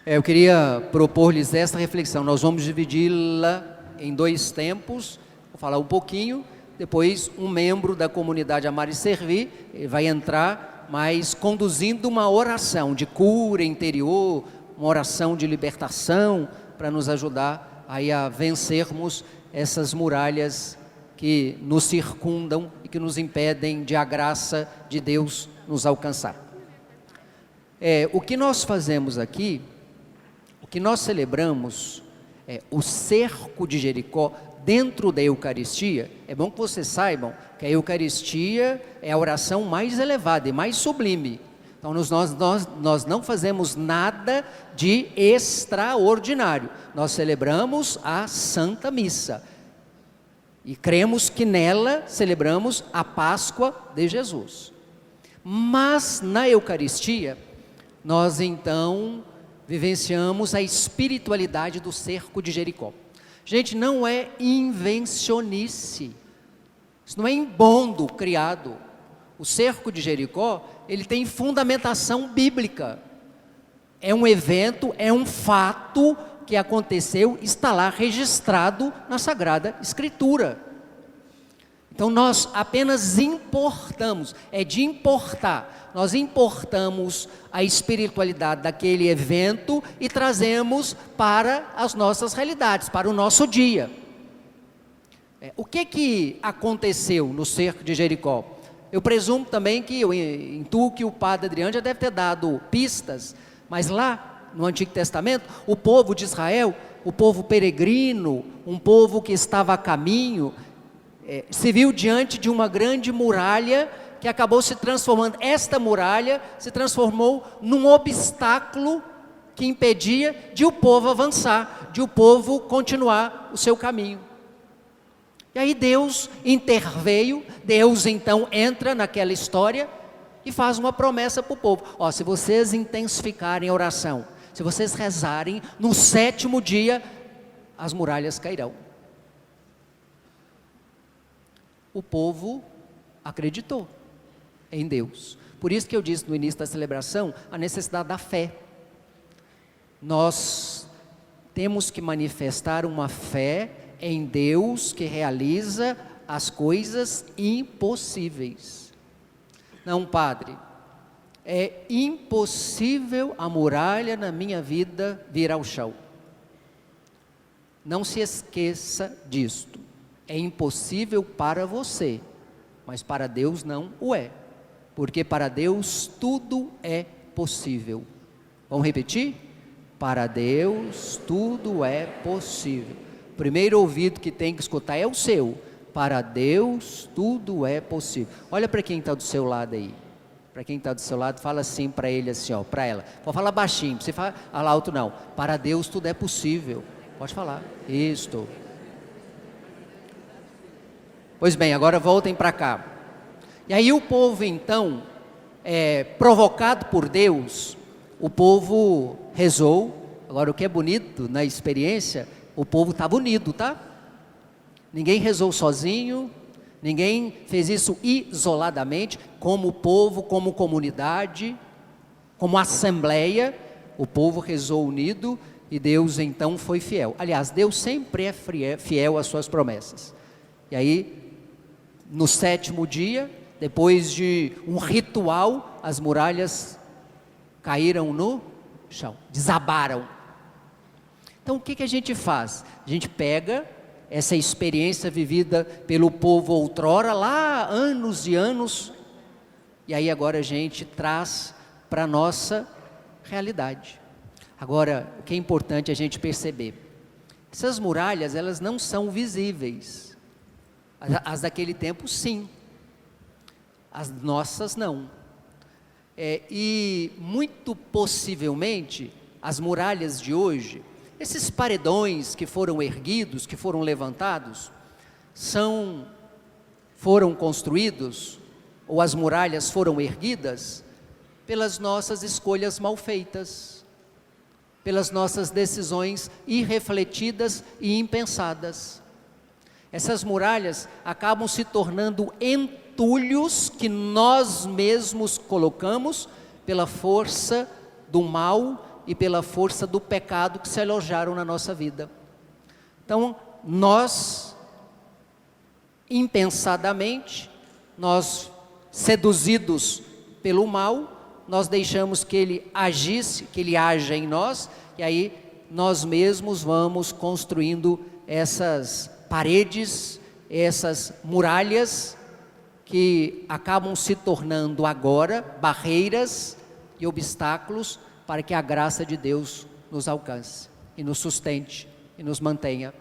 Eu queria propor-lhes esta reflexão. Nós vamos dividi-la em 2 tempos. Vou falar um pouquinho, depois um membro da comunidade Amar e Servir vai entrar, mas conduzindo uma oração de cura interior, uma oração de libertação, para nos ajudar aí a vencermos essas muralhas que nos circundam e que nos impedem de a graça de Deus nos alcançar. O que nós fazemos aqui, o que nós celebramos, o cerco de Jericó dentro da Eucaristia. É bom que vocês saibam que a Eucaristia é a oração mais elevada e mais sublime. Então nós não fazemos nada de extraordinário. Nós celebramos a Santa Missa e cremos que nela celebramos a Páscoa de Jesus. Mas na Eucaristia nós então vivenciamos a espiritualidade do cerco de Jericó. Gente, não é invencionice, isso não é embondo criado. O cerco de Jericó, ele tem fundamentação bíblica. É um evento, é um fato que aconteceu, está lá registrado na Sagrada Escritura. Então nós apenas importamos, é de importar, nós importamos a espiritualidade daquele evento e trazemos para as nossas realidades, para o nosso dia. O que aconteceu no cerco de Jericó? Eu presumo também que, eu intuo que o padre Adriano já deve ter dado pistas, mas lá no Antigo Testamento, o povo de Israel, o povo peregrino, um povo que estava a caminho, se viu diante de uma grande muralha que acabou se transformando. Esta muralha se transformou num obstáculo que impedia de o povo avançar, de o povo continuar o seu caminho. E aí Deus interveio, Deus então entra naquela história e faz uma promessa para o povo. Se vocês intensificarem a oração, se vocês rezarem, no 7º dia as muralhas cairão. O povo acreditou em Deus. Por isso que eu disse no início da celebração a necessidade da fé. Nós temos que manifestar uma fé em Deus que realiza as coisas impossíveis. Não, padre, é impossível a muralha na minha vida vir ao chão. Não se esqueça disto. É impossível para você, mas para Deus não o é, porque para Deus tudo é possível. Vamos repetir? Para Deus tudo é possível. O primeiro ouvido que tem que escutar é o seu. Para Deus tudo é possível. Olha para quem está do seu lado aí. Para quem está do seu lado, fala assim para ele, assim, para ela. Pode falar baixinho, você fala alto não. Para Deus tudo é possível. Pode falar. Isto. Pois bem, agora voltem para cá. E aí o povo então, provocado por Deus, o povo rezou. Agora o que é bonito na experiência, o povo estava unido, tá? Ninguém rezou sozinho, ninguém fez isso isoladamente, como povo, como comunidade, como assembleia, o povo rezou unido e Deus então foi fiel. Aliás, Deus sempre é fiel às suas promessas. E aí, no 7º dia, depois de um ritual, as muralhas caíram no chão, desabaram. Então o que a gente faz? A gente pega essa experiência vivida pelo povo outrora, lá anos e anos, e aí agora a gente traz para a nossa realidade. Agora, o que é importante a gente perceber, essas muralhas, elas não são visíveis. As daquele tempo sim, as nossas não. E muito possivelmente as muralhas de hoje, esses paredões que foram erguidos, que foram levantados, foram construídos, ou as muralhas foram erguidas pelas nossas escolhas mal feitas, pelas nossas decisões irrefletidas e impensadas. Essas muralhas acabam se tornando entulhos que nós mesmos colocamos pela força do mal e pela força do pecado que se alojaram na nossa vida. Então, nós, impensadamente, nós seduzidos pelo mal, nós deixamos que ele agisse, que ele haja em nós, e aí nós mesmos vamos construindo essas paredes, essas muralhas, que acabam se tornando agora barreiras e obstáculos para que a graça de Deus nos alcance, e nos sustente, e nos mantenha.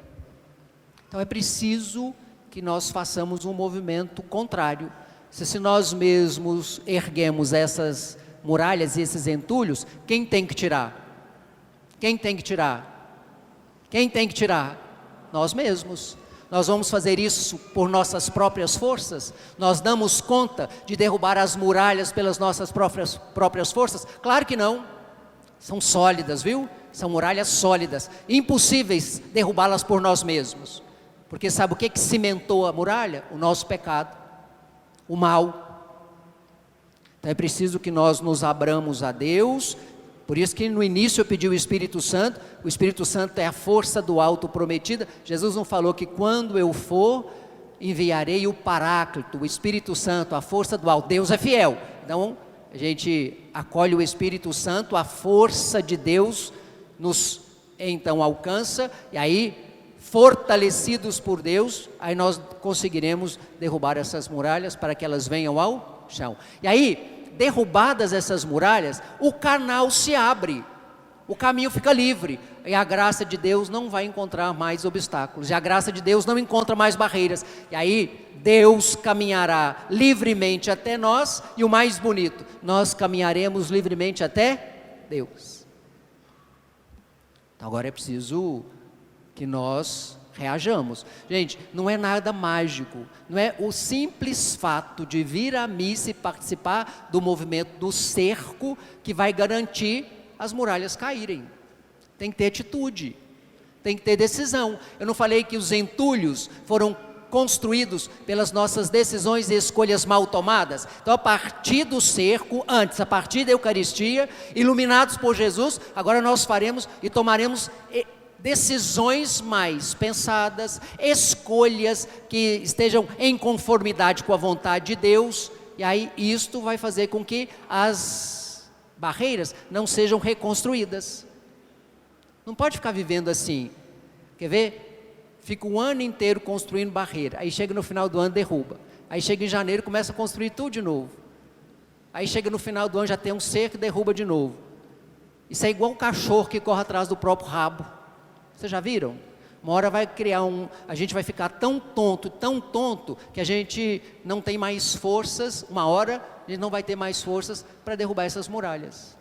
Então é preciso que nós façamos um movimento contrário. Se nós mesmos erguemos essas muralhas e esses entulhos, quem tem que tirar? Quem tem que tirar? Quem tem que tirar? Nós mesmos. Nós vamos fazer isso por nossas próprias forças? Nós damos conta de derrubar as muralhas pelas nossas próprias forças? Claro que não. São sólidas, viu? São muralhas sólidas, impossíveis derrubá-las por nós mesmos. Porque sabe o que cimentou a muralha? O nosso pecado, o mal. Então é preciso que nós nos abramos a Deus. Por isso que no início eu pedi o Espírito Santo é a força do alto prometida. Jesus não falou que quando eu for, enviarei o Paráclito, o Espírito Santo, a força do alto. Deus é fiel. Então a gente acolhe o Espírito Santo, a força de Deus nos então alcança, e aí, fortalecidos por Deus, aí nós conseguiremos derrubar essas muralhas para que elas venham ao chão. E aí, derrubadas essas muralhas, o canal se abre, o caminho fica livre, e a graça de Deus não vai encontrar mais obstáculos, e a graça de Deus não encontra mais barreiras, e aí Deus caminhará livremente até nós, e o mais bonito, nós caminharemos livremente até Deus. Então agora é preciso que nós reajamos. Gente, não é nada mágico, não é o simples fato de vir à missa e participar do movimento do cerco que vai garantir as muralhas caírem. Tem que ter atitude, tem que ter decisão. Eu não falei que os entulhos foram construídos pelas nossas decisões e escolhas mal tomadas? Então, a partir do cerco, antes, a partir da Eucaristia, iluminados por Jesus, agora nós faremos e tomaremos decisões mais pensadas, escolhas que estejam em conformidade com a vontade de Deus, e aí isto vai fazer com que as barreiras não sejam reconstruídas. Não pode ficar vivendo assim, quer ver? Fica um ano inteiro construindo barreira, aí chega no final do ano, derruba, aí chega em janeiro, começa a construir tudo de novo, aí chega no final do ano, já tem um cerco e derruba de novo. Isso é igual um cachorro que corre atrás do próprio rabo. Vocês já viram? Uma hora vai criar a gente vai ficar tão tonto, que a gente não tem mais forças, uma hora a gente não vai ter mais forças para derrubar essas muralhas.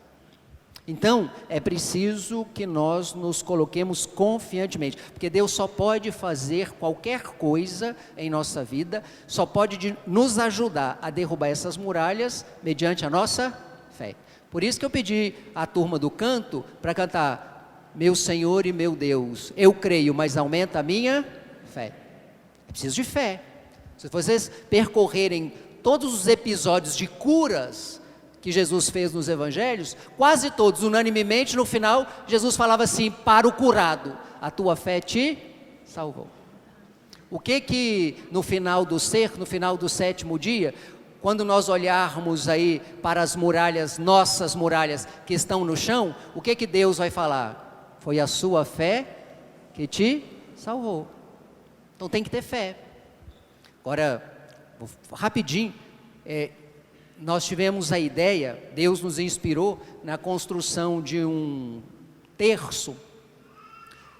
Então, é preciso que nós nos coloquemos confiantemente, porque Deus só pode fazer qualquer coisa em nossa vida, só pode nos ajudar a derrubar essas muralhas mediante a nossa fé. Por isso que eu pedi à turma do canto para cantar: meu Senhor e meu Deus, eu creio, mas aumenta a minha fé. É preciso de fé. Se vocês percorrerem todos os episódios de curas que Jesus fez nos evangelhos, quase todos, unanimemente, no final, Jesus falava assim para o curado: a tua fé te salvou. O que no final do cerco, no final do 7º dia, quando nós olharmos aí para as muralhas, nossas muralhas que estão no chão, o que Deus vai falar? Foi a sua fé que te salvou. Então tem que ter fé. Agora, rapidinho, nós tivemos a ideia, Deus nos inspirou na construção de um terço.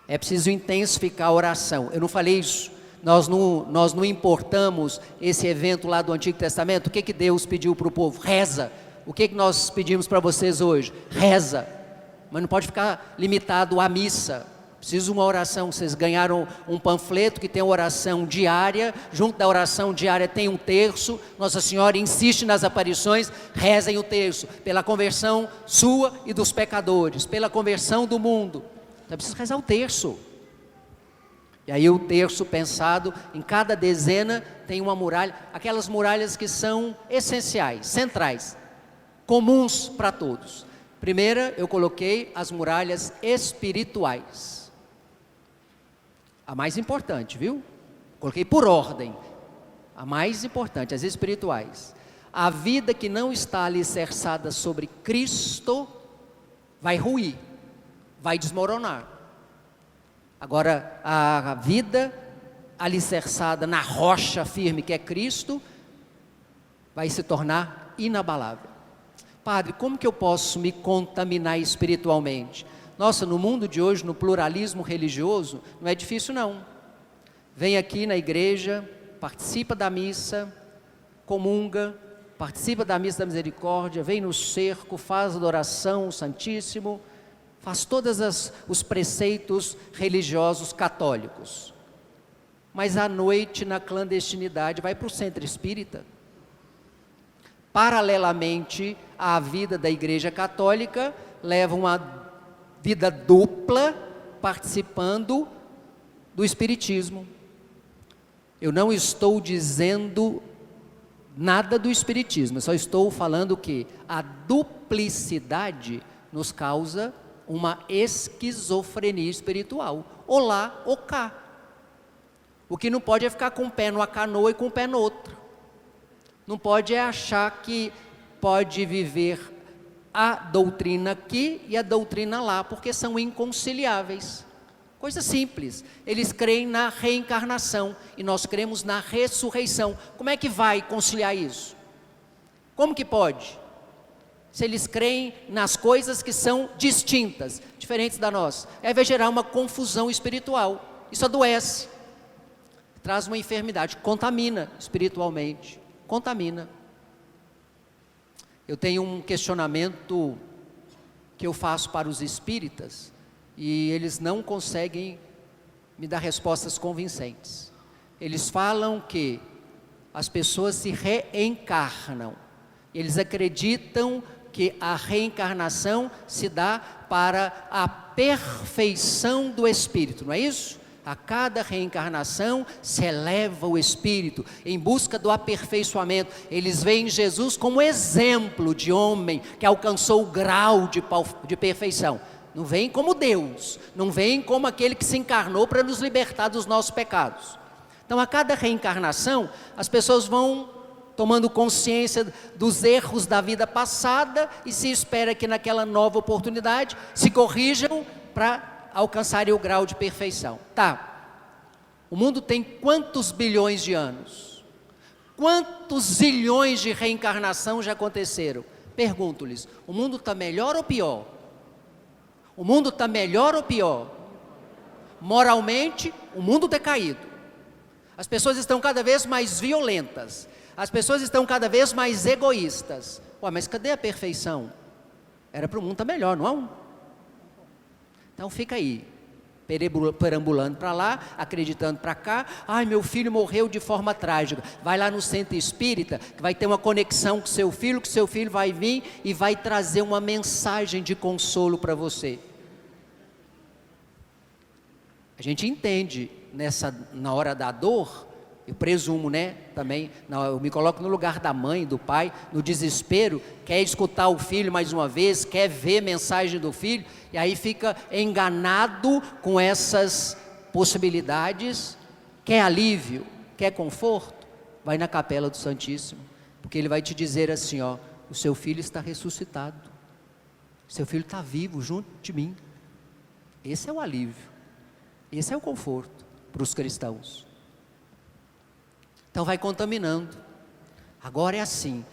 É preciso intensificar a oração. Eu não falei isso. Nós não importamos esse evento lá do Antigo Testamento. O que Deus pediu para o povo? Reza. O que nós pedimos para vocês hoje? Reza. Mas não pode ficar limitado à missa. Precisa uma oração. Vocês ganharam um panfleto que tem uma oração diária. Junto da oração diária tem um terço. Nossa Senhora insiste nas aparições. Rezem o terço pela conversão sua e dos pecadores, pela conversão do mundo. Então é preciso rezar o terço. E aí o terço pensado, em cada dezena tem uma muralha, aquelas muralhas que são essenciais, centrais, comuns para todos. Primeira, eu coloquei as muralhas espirituais. A mais importante, viu? Coloquei por ordem. A mais importante, as espirituais. A vida que não está alicerçada sobre Cristo vai ruir, vai desmoronar. Agora, a vida alicerçada na rocha firme que é Cristo, vai se tornar inabalável. Padre, como que eu posso me contaminar espiritualmente? Nossa, no mundo de hoje, no pluralismo religioso, não é difícil não. Vem aqui na igreja, participa da missa, comunga, participa da missa da misericórdia, vem no cerco, faz adoração ao Santíssimo, faz todos os preceitos religiosos católicos. Mas à noite, na clandestinidade, vai para o centro espírita. Paralelamente à vida da Igreja Católica, leva uma vida dupla, participando do Espiritismo. Eu não estou dizendo nada do Espiritismo, eu só estou falando que a duplicidade nos causa uma esquizofrenia espiritual, ou lá ou cá. O que não pode é ficar com o pé numa canoa e com o pé no outro. Não pode é achar que pode viver a doutrina aqui e a doutrina lá, porque são inconciliáveis. Coisa simples, eles creem na reencarnação e nós cremos na ressurreição. Como é que vai conciliar isso? Como que pode? Se eles creem nas coisas que são distintas, diferentes da nossa. Aí vai gerar uma confusão espiritual, isso adoece, traz uma enfermidade, contamina espiritualmente. Contamina. Eu tenho um questionamento que eu faço para os espíritas e eles não conseguem me dar respostas convincentes. Eles falam que as pessoas se reencarnam. Eles acreditam que a reencarnação se dá para a perfeição do espírito, não é isso? A cada reencarnação se eleva o espírito em busca do aperfeiçoamento. Eles veem Jesus como exemplo de homem que alcançou o grau de perfeição. Não veem como Deus, não veem como aquele que se encarnou para nos libertar dos nossos pecados. Então, a cada reencarnação, as pessoas vão tomando consciência dos erros da vida passada e se espera que naquela nova oportunidade se corrijam para alcançarem o grau de perfeição. Tá, o mundo tem quantos bilhões de anos? Quantos zilhões de reencarnação já aconteceram? Pergunto-lhes, o mundo está melhor ou pior? O mundo está melhor ou pior? Moralmente, o mundo está caído. As pessoas estão cada vez mais violentas. As pessoas estão cada vez mais egoístas. Ué, mas cadê a perfeição? Era para o mundo estar melhor, não é? Então fica aí, perambulando para lá, acreditando para cá. Ai, meu filho morreu de forma trágica. Vai lá no centro espírita, que vai ter uma conexão com seu filho, que seu filho vai vir e vai trazer uma mensagem de consolo para você. A gente entende na hora da dor, eu presumo, né, também, eu me coloco no lugar da mãe, do pai, no desespero, quer escutar o filho mais uma vez, quer ver mensagem do filho, e aí fica enganado com essas possibilidades, quer alívio, quer conforto, vai na capela do Santíssimo, porque ele vai te dizer assim, ó, o seu filho está ressuscitado, seu filho está vivo junto de mim. Esse é o alívio, esse é o conforto para os cristãos. Então vai contaminando. Agora é assim,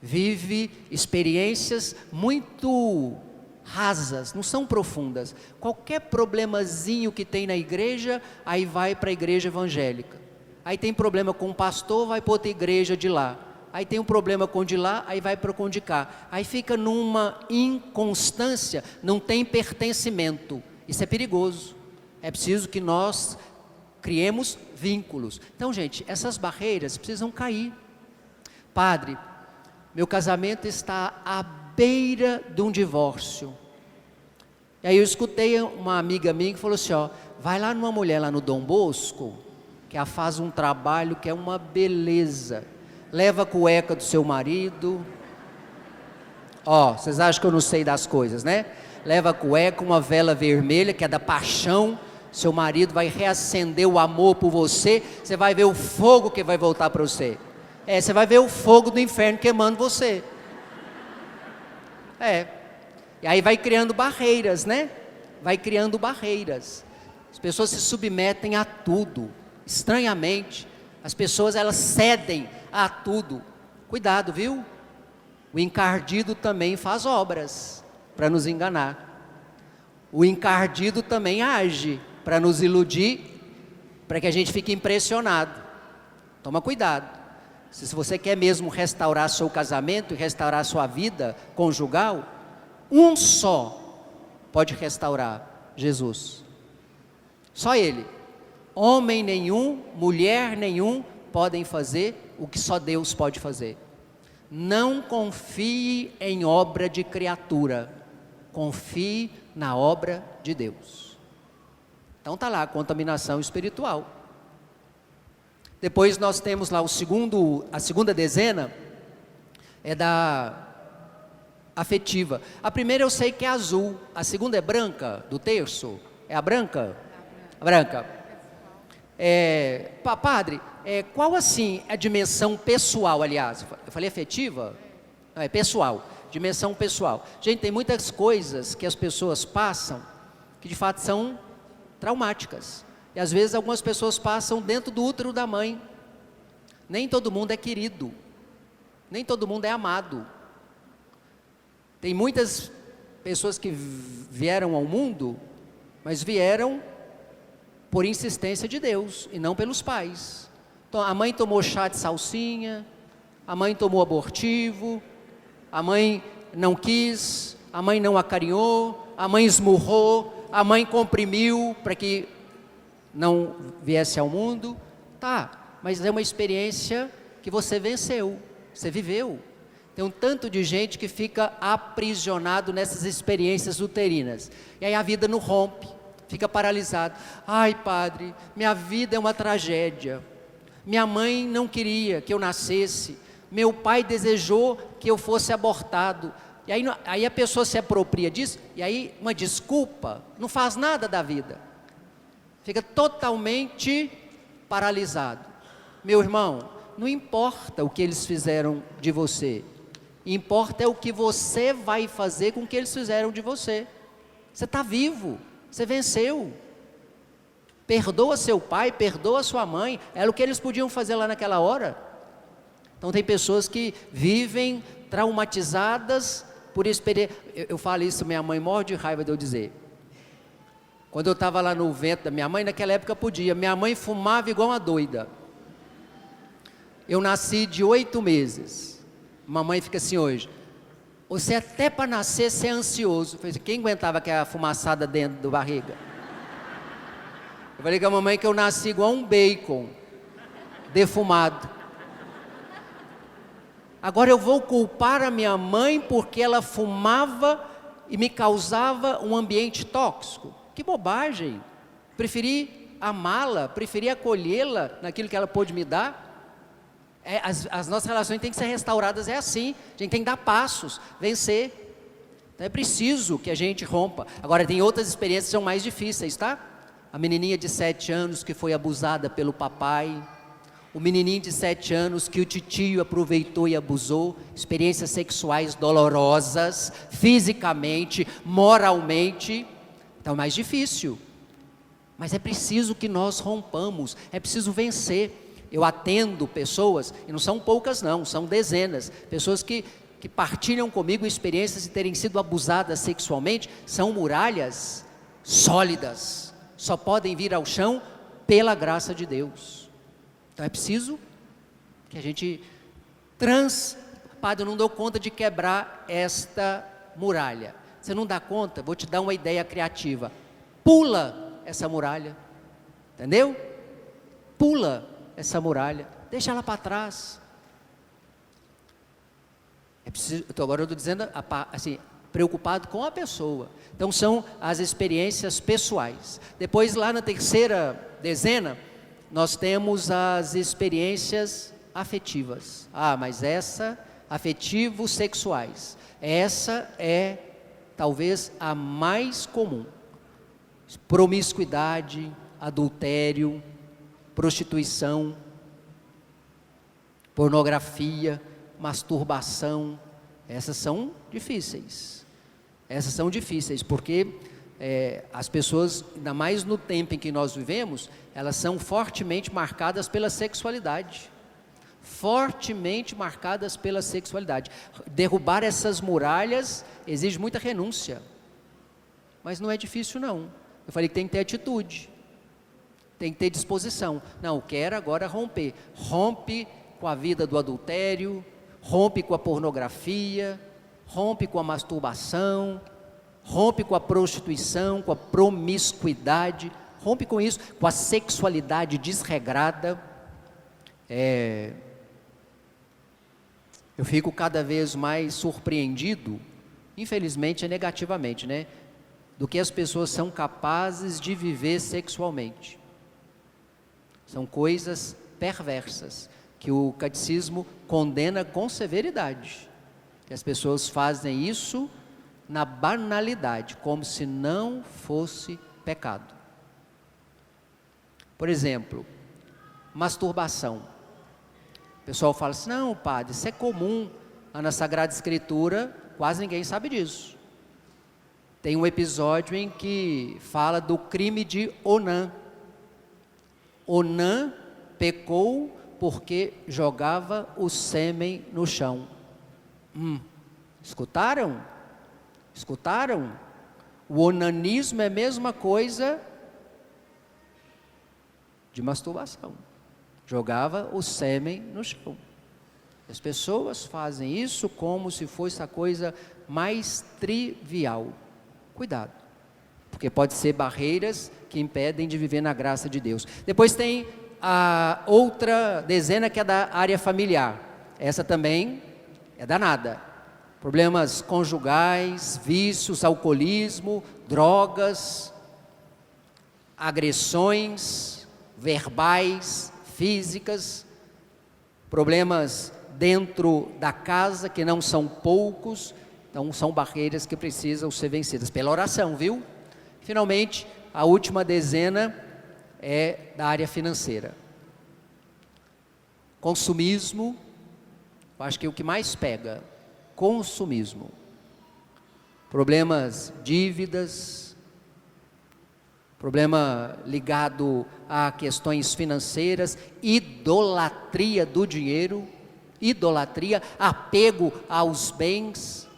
vive experiências muito rasas, não são profundas. Qualquer problemazinho que tem na igreja, aí vai para a igreja evangélica. Aí tem problema com o pastor, vai para outra igreja de lá. Aí tem um problema com o de lá, aí vai para o de cá. Aí fica numa inconstância, não tem pertencimento. Isso é perigoso. É preciso que nós criemos vínculos. Então, gente, essas barreiras precisam cair. Padre, meu casamento está à beira de um divórcio. E aí eu escutei uma amiga minha que falou assim, ó, vai lá numa mulher lá no Dom Bosco, que ela faz um trabalho que é uma beleza. Leva a cueca do seu marido, Ó, vocês acham que eu não sei das coisas, né? Leva a cueca, uma vela vermelha, que é da paixão. Seu marido vai reacender o amor por você. Você vai ver o fogo que vai voltar para você. Você vai ver o fogo do inferno queimando você. E aí vai criando barreiras, né? Vai criando barreiras. As pessoas se submetem a tudo. Estranhamente, as pessoas elas cedem a tudo. Cuidado, viu? O encardido também faz obras para nos enganar. O encardido também age para nos iludir, para que a gente fique impressionado. Toma cuidado. Se você quer mesmo restaurar seu casamento e restaurar sua vida conjugal, um só pode restaurar: Jesus. Só Ele. Homem nenhum, mulher nenhum podem fazer o que só Deus pode fazer. Não confie em obra de criatura, confie na obra de Deus. Então está lá a contaminação espiritual. Depois nós temos lá a segunda dezena, é da afetiva. A primeira eu sei que é azul, a segunda é branca, do terço. É a branca? A branca. Padre, qual assim a dimensão pessoal, aliás? Eu falei afetiva? Não, é pessoal, dimensão pessoal. Gente, tem muitas coisas que as pessoas passam que de fato são traumáticas. E às vezes algumas pessoas passam dentro do útero da mãe. Nem todo mundo é querido, nem todo mundo é amado. Tem muitas pessoas que vieram ao mundo, mas vieram por insistência de Deus e não pelos pais. Então, a mãe tomou chá de salsinha, a mãe tomou abortivo, a mãe não quis, a mãe não acarinhou, a mãe esmurrou, a mãe comprimiu para que não viesse ao mundo. Tá, mas é uma experiência que você venceu, você viveu. Tem um tanto de gente que fica aprisionado nessas experiências uterinas. E aí a vida não rompe, fica paralisado. Ai, padre, minha vida é uma tragédia. Minha mãe não queria que eu nascesse. Meu pai desejou que eu fosse abortado. E aí a pessoa se apropria disso, e aí uma desculpa não faz nada da vida. Fica totalmente paralisado. Meu irmão, não importa o que eles fizeram de você. Importa é o que você vai fazer com o que eles fizeram de você. Você está vivo, você venceu. Perdoa seu pai, perdoa sua mãe. Era o que eles podiam fazer lá naquela hora. Então tem pessoas que vivem traumatizadas por experiência. Eu falo isso, minha mãe morre de raiva de eu dizer. Quando eu estava lá no ventre da minha mãe, naquela época podia. Minha mãe fumava igual uma doida. Eu nasci de 8 meses. Mamãe fica assim hoje. Você até para nascer, você é ansioso. Eu falei, quem aguentava aquela fumaçada dentro da barriga? Eu falei com a mamãe que eu nasci igual um bacon, defumado. Agora eu vou culpar a minha mãe porque ela fumava e me causava um ambiente tóxico? Que bobagem! Preferi amá-la, preferi acolhê-la naquilo que ela pôde me dar. As nossas relações têm que ser restauradas, é assim. A gente tem que dar passos, vencer. Então é preciso que a gente rompa. Agora tem outras experiências que são mais difíceis, tá? A menininha de 7 anos que foi abusada pelo papai. O menininho de 7 anos que o titio aproveitou e abusou. Experiências sexuais dolorosas, fisicamente, moralmente. Então é mais difícil. Mas é preciso que nós rompamos, é preciso vencer. Eu atendo pessoas, e não são poucas não, são dezenas. Pessoas que partilham comigo experiências de terem sido abusadas sexualmente. São muralhas sólidas. Só podem vir ao chão pela graça de Deus. Então é preciso que a gente Padre, eu não dou conta de quebrar esta muralha. Você não dá conta? Vou te dar uma ideia criativa. Pula essa muralha. Entendeu? Pula essa muralha. Deixa ela para trás. É preciso, agora eu estou dizendo assim, preocupado com a pessoa. Então são as experiências pessoais. Depois lá na terceira dezena, nós temos as experiências afetivas. Mas essa afetivos sexuais. Essa é talvez a mais comum. Promiscuidade, adultério, prostituição, pornografia, masturbação. Essas são difíceis. Essas são difíceis porque as pessoas, ainda mais no tempo em que nós vivemos, elas são fortemente marcadas pela sexualidade. Fortemente marcadas pela sexualidade. Derrubar essas muralhas exige muita renúncia. Mas não é difícil não. Eu falei que tem que ter atitude. Tem que ter disposição. Não, quero agora romper. Rompe com a vida do adultério, rompe com a pornografia, rompe com a masturbação, rompe com a prostituição, com a promiscuidade, rompe com isso, com a sexualidade desregrada. Eu fico cada vez mais surpreendido, infelizmente negativamente, né? Do que as pessoas são capazes de viver sexualmente. São coisas perversas, que o catecismo condena com severidade. Que as pessoas fazem isso na banalidade, como se não fosse pecado. Por exemplo, masturbação. O pessoal fala assim, não, padre, isso é comum. Lá na Sagrada Escritura, quase ninguém sabe disso. Tem um episódio em que fala do crime de Onã. Onã pecou porque jogava o sêmen no chão. Escutaram? Escutaram? O onanismo é a mesma coisa de masturbação. Jogava o sêmen no chão. As pessoas fazem isso como se fosse a coisa mais trivial. Cuidado, porque pode ser barreiras que impedem de viver na graça de Deus. Depois tem a outra dezena que é da área familiar. Essa também é danada. Problemas conjugais, vícios, alcoolismo, drogas, agressões verbais, físicas, problemas dentro da casa que não são poucos. Então são barreiras que precisam ser vencidas pela oração, viu? Finalmente, a última dezena é da área financeira. Consumismo, eu acho que é o que mais pega. Consumismo. Problemas, dívidas, problema ligado a questões financeiras, idolatria do dinheiro, idolatria, apego aos bens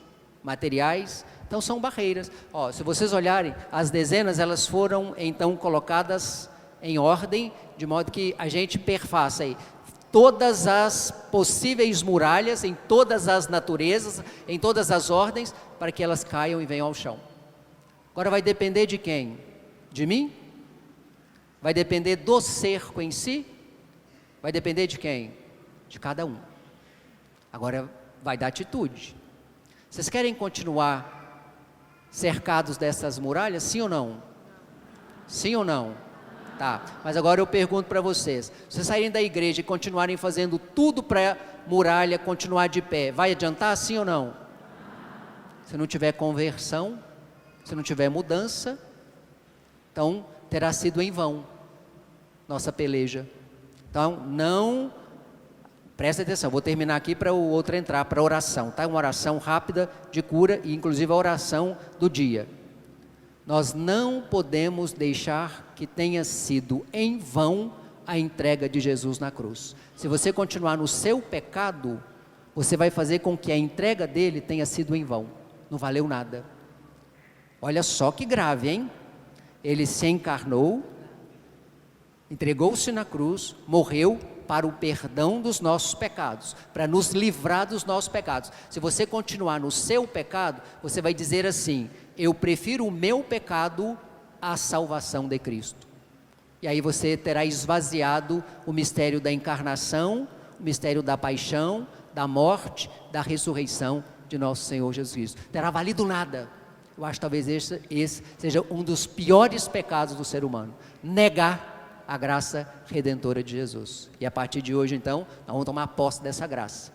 materiais. Então são barreiras. Se vocês olharem, as dezenas elas foram então colocadas em ordem, de modo que a gente perfaça aí todas as possíveis muralhas, em todas as naturezas, em todas as ordens, para que elas caiam e venham ao chão. Agora vai depender de quem? De mim? Vai depender do cerco em si? Vai depender de quem? De cada um. Agora vai dar atitude. Vocês querem continuar cercados dessas muralhas? Sim ou não? Sim ou não? Tá, mas agora eu pergunto para vocês. Vocês saírem da igreja e continuarem fazendo tudo para a muralha continuar de pé, vai adiantar sim ou não? Se não tiver conversão, se não tiver mudança, então terá sido em vão nossa peleja. Então não, presta atenção, vou terminar aqui para o outro entrar para a oração, tá? Uma oração rápida de cura e inclusive a oração do dia. Nós não podemos deixar que tenha sido em vão a entrega de Jesus na cruz. Se você continuar no seu pecado, você vai fazer com que a entrega dele tenha sido em vão. Não valeu nada. Olha só que grave, hein? Ele se encarnou, entregou-se na cruz, morreu para o perdão dos nossos pecados, para nos livrar dos nossos pecados. Se você continuar no seu pecado, você vai dizer assim: eu prefiro o meu pecado à salvação de Cristo. E aí você terá esvaziado o mistério da encarnação, o mistério da paixão, da morte, da ressurreição de nosso Senhor Jesus Cristo. Terá valido nada. Eu acho que talvez esse seja um dos piores pecados do ser humano: negar a graça redentora de Jesus. E a partir de hoje então, nós vamos tomar posse dessa graça.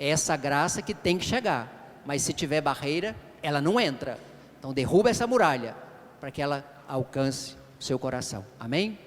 É essa graça que tem que chegar. Mas se tiver barreira, ela não entra. Então derruba essa muralha, para que ela alcance o seu coração. Amém?